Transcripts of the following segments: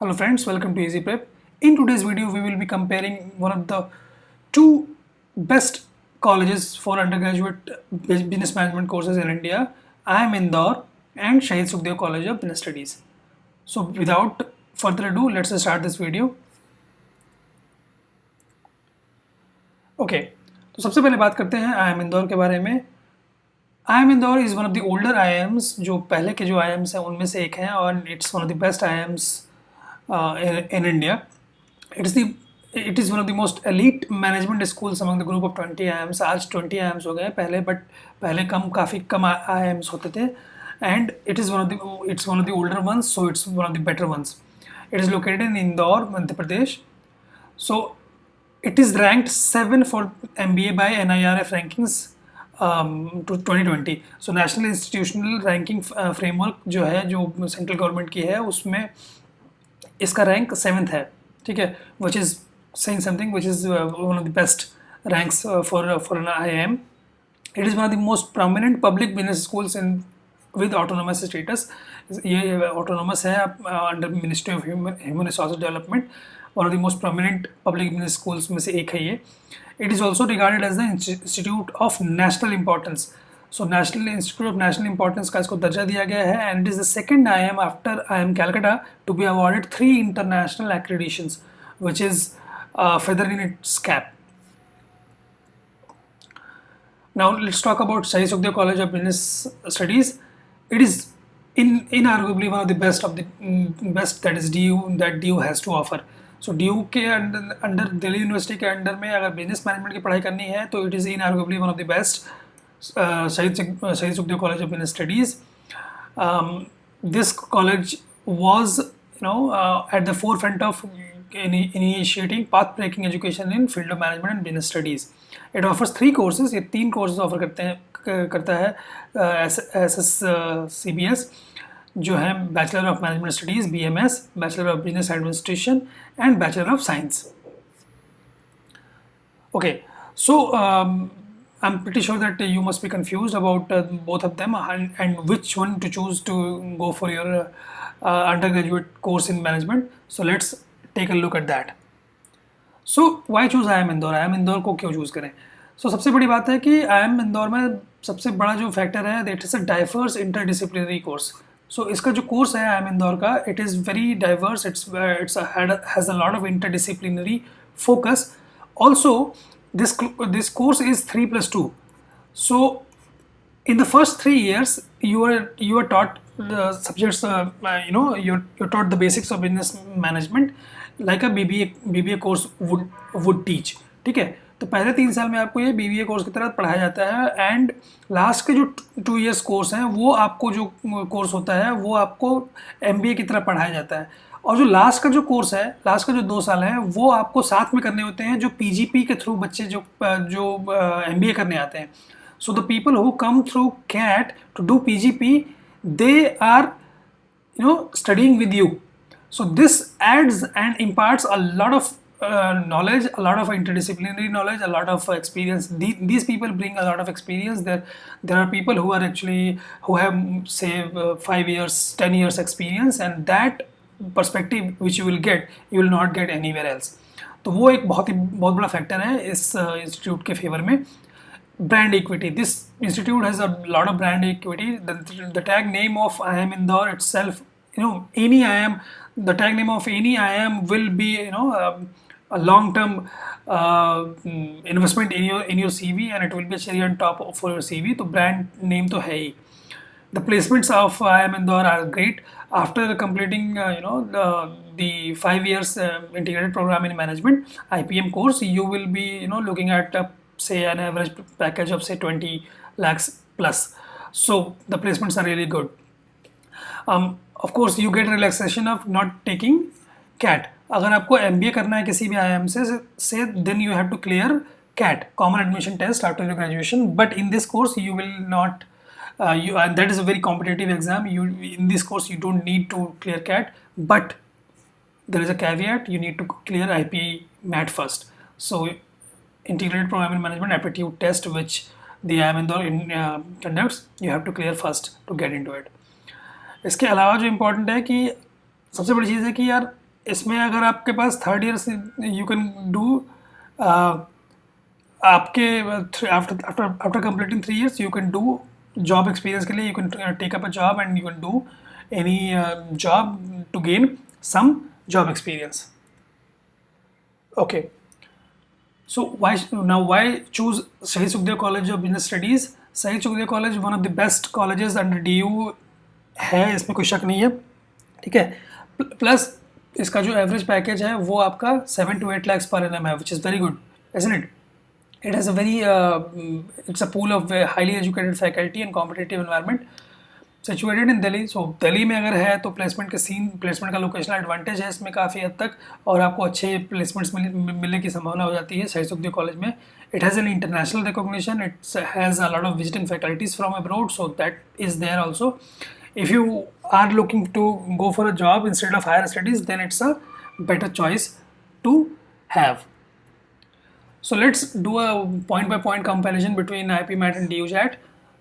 Hello friends, welcome to Easy Prep. In today's video, we will be comparing one of the two best colleges for undergraduate business management courses in India, IIM Indore and Shahid Sukhdev College of Business Studies. So without further ado, let's start this video. Okay, तो सबसे पहले बात करते हैं IIM Indore के बारे में. IIM Indore is one of the older IIMs, जो पहले के जो IIMs हैं उनमें से एक हैं और it's one of the best IIMs in India. It is the it is one of the most elite management schools among the group of 20 IIMs. आज 20 IIMs हो गए पहले, बट पहले काफ़ी कम IIMs होते थे. And it's one of the older ones, so it's one of the better ones. It is located in Indore, Madhya Pradesh. So it is ranked 7 for MBA by NIRF rankings to 2020. So National Institutional Ranking Framework जो है, जो central government की है, उसमें इसका rank 7th है. ठीक है, which is saying something, which is one of the best ranks for an IIM. It is one of the most prominent public business schools in with autonomous status. ये autonomous है under ministry of human resource development. One of the most prominent public business schools में से एक है ये. It is also regarded as the institute of national importance. So national institute of national importance का इसको दर्जा दिया गया है. And it is the second IIM after IIM Calcutta to be awarded 3 international accreditations, which is feather in its cap. Now let's talk about Shahid Sukhdev College of Business Studies. It is inarguably one of the best best that DU has to offer. So DU के under Delhi university के under में अगर business management की पढ़ाई करनी है तो it is inarguably one of the best. Shahid Sukhdev College of Business Studies. This college was at the forefront of initiating path-breaking education in field of management and business studies. It offers 3 courses. ये 3 courses offer करता है SSCBS, जो है bachelor of management studies BMS, bachelor of business administration and bachelor of science. Okay, so I'm pretty sure that you must be confused about both of them and which one to choose to go for your undergraduate course in management. So let's take a look at that. So why choose IIM Indore? IIM Indore को क्यों choose करें? So सबसे बड़ी बात है कि IIM Indore में सबसे बड़ा जो फैक्टर है that is a diverse interdisciplinary course. So इसका जो कोर्स है IIM इंदौर का, it is very diverse. It's has a lot of interdisciplinary focus. Also this course is 3+2. So in the first 3 years you are taught the subjects, you're taught the basics of business management like a BBA course would teach. ठीक है, तो पहले 3 साल में आपको ये BBA course की तरह पढ़ाया जाता है. एंड लास्ट के जो 2 years कोर्स हैं वो आपको जो कोर्स होता है वो आपको MBA की तरह पढ़ाया जाता है. और जो लास्ट का जो कोर्स है, लास्ट का जो 2 साल है, वो आपको साथ में करने होते हैं जो PGP के थ्रू बच्चे जो MBA करने आते हैं. So the people who come through CAT to do PGP, they are studying with you. So this adds and imparts a lot of knowledge, a lot of interdisciplinary knowledge, a lot of experience. These people bring a lot of experience. There are people who are actually who have say 5 years, 10 years experience, and that perspective which you will not get anywhere else. तो वो एक बहुत बड़ा factor है इस institute के favour में. Brand equity. This institute has a lot of brand equity. The tag name of IIM Indore itself, any IIM, the tag name of any IIM will be a long-term investment in your CV, and it will be a cherry on top for your CV. तो brand name तो है ही. The placements of IIM Indore are great. After completing the 5 years integrated program in management IPM course, you will be looking at say an average package of say 20 lakhs plus. So the placements are really good. Of course you get relaxation of not taking CAT. अगर आपको MBA करना है किसी भी IIM से then you have to clear CAT, common admission test, after your graduation. But in this course you will not and that is a very competitive exam. In this course you don't need to clear CAT, but there is a caveat: you need to clear IPA MAT first. So integrated program in management aptitude test, which the IIM Indore conducts, you have to clear first to get into it. इसके अलावा जो important है कि सबसे बड़ी चीज़ है कि यार इसमें अगर आपके पास थर्ड ईयर से यू कैन डू आपके after after after completing 3 years you can do job experience के लिए you can take up a job and you can do any job to gain some job experience. Okay. So why choose Shahid Sukhdev College of Business Studies? Shahid Sukhdev College one of the best colleges under DU है, इसमें कोई शक नहीं है. ठीक है. Plus इसका जो एवरेज पैकेज है वो आपका 7 to 8 lakhs per annum है, which is very good, isn't it? It has a very it's a pool of highly educated faculty and competitive environment situated in Delhi. So Delhi में अगर है तो प्लेसमेंट का लोकेशनल एडवांटेज है इसमें काफ़ी हद तक, और आपको अच्छे प्लेसमेंट्स मिलने की संभावना हो जाती है शहीद सुखदेव कॉलेज में. It has an international recognition, it's has a lot of visiting faculties from abroad, so that is there also. If you are looking to go for a job instead of higher studies then it's a better choice to have. So let's do a point by point comparison between IPMAT and DUJAT.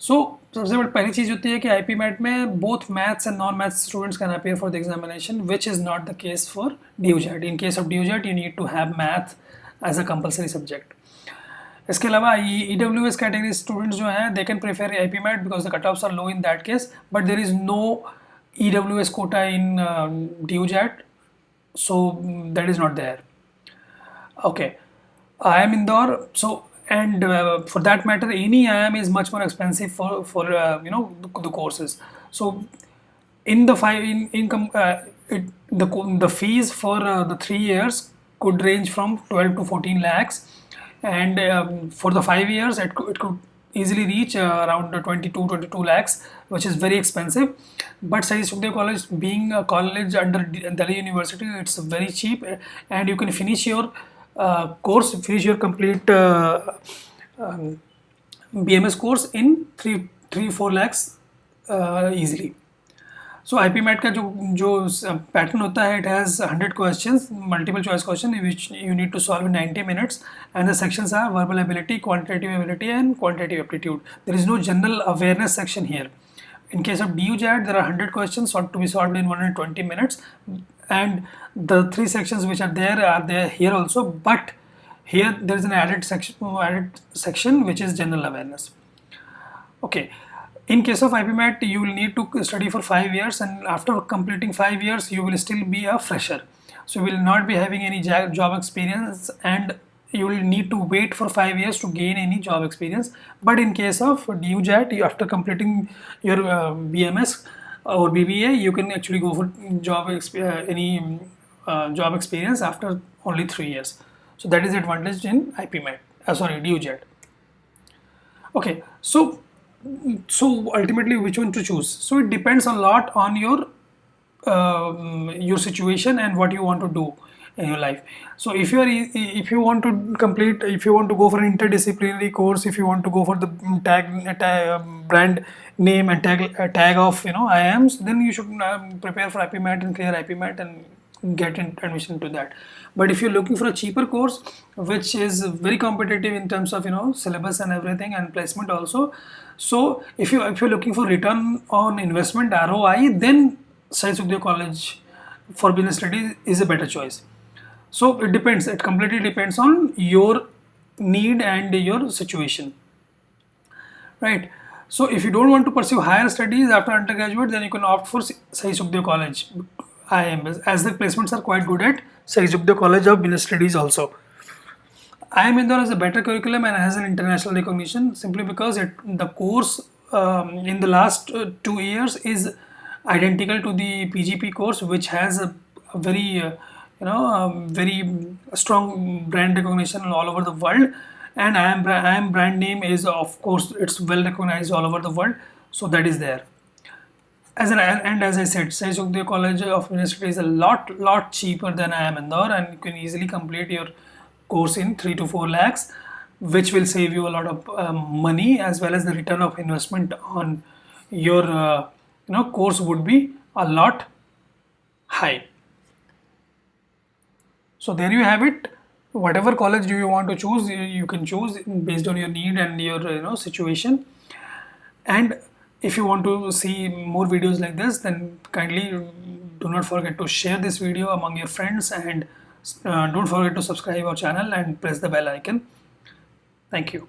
So सबसे बड़ी पहली चीज़ होती है कि IPMAT में both maths and non-maths students can appear for the examination, which is not the case for DUJAT. In case of DUJAT, you need to have math as a compulsory subject. इसके अलावा EWS category students जो हैं they can prefer IPMAT because the cutoffs are low in that case, but there is no EWS quota in DUJAT, so that is not there. Okay. IIM Indore, so and for that matter any IIM is much more expensive for the courses. So in the the fees for the 3 years could range from 12 to 14 lakhs, and for the 5 years it could easily reach around 22 lakhs, which is very expensive. But Shahid Sukhdev College being a college under Delhi University, it's very cheap, and you can finish your finish your complete BMS course in 3-4 lakhs easily. So IPMAT का जो pattern होता है, it has 100 questions, multiple choice question which you need to solve in 90 minutes, and the sections are verbal ability, quantitative ability and quantitative aptitude. There is no general awareness section here. In case of DUJAT, there are 100 questions to be solved in 120 minutes, and the 3 sections which are there here also, but here there is an added section which is general awareness. Okay. In case of IPMAT, you will need to study for 5 years, and after completing 5 years, you will still be a fresher. So you will not be having any job experience, and you will need to wait for 5 years to gain any job experience. But in case of DUJAT, after completing your BMS or BBA, you can actually go for job experience after only 3 years. So that is the advantage in IPMAT. DUJAT. Okay, so ultimately which one to choose? So it depends a lot on your situation and what you want to do in your life. So if you want to go for an interdisciplinary course, if you want to go for the brand name and tag of IIMs, then you should prepare for IPMAT and clear IPMAT and get admission to that. But if you're looking for a cheaper course which is very competitive in terms of syllabus and everything and placement also, so if you're looking for return on investment, ROI, then Shahid Sukhdev College for Business Studies is a better choice. So it depends, it completely depends on your need and your situation, right? So if you don't want to pursue higher studies after undergraduate, then you can opt for Shahid Sukhdev College IIM, as the placements are quite good at Shahid Sukhdev College of Business Studies also. IIM Indore has a better curriculum and has an international recognition simply because the course in the last 2 years is identical to the PGP course, which has a very very strong brand recognition all over the world, and IIM brand name is, of course, it's well recognized all over the world, so that is there. As I said, Shahid Sukhdev College of Business Studies is a lot cheaper than IIM Indore, and you can easily complete your course in 3 to 4 lakhs, which will save you a lot of money, as well as the return of investment on your course would be a lot high. So there you have it. Whatever college do you want to choose, you can choose based on your need and your situation. And if you want to see more videos like this, then kindly do not forget to share this video among your friends, and don't forget to subscribe our channel and press the bell icon. Thank you.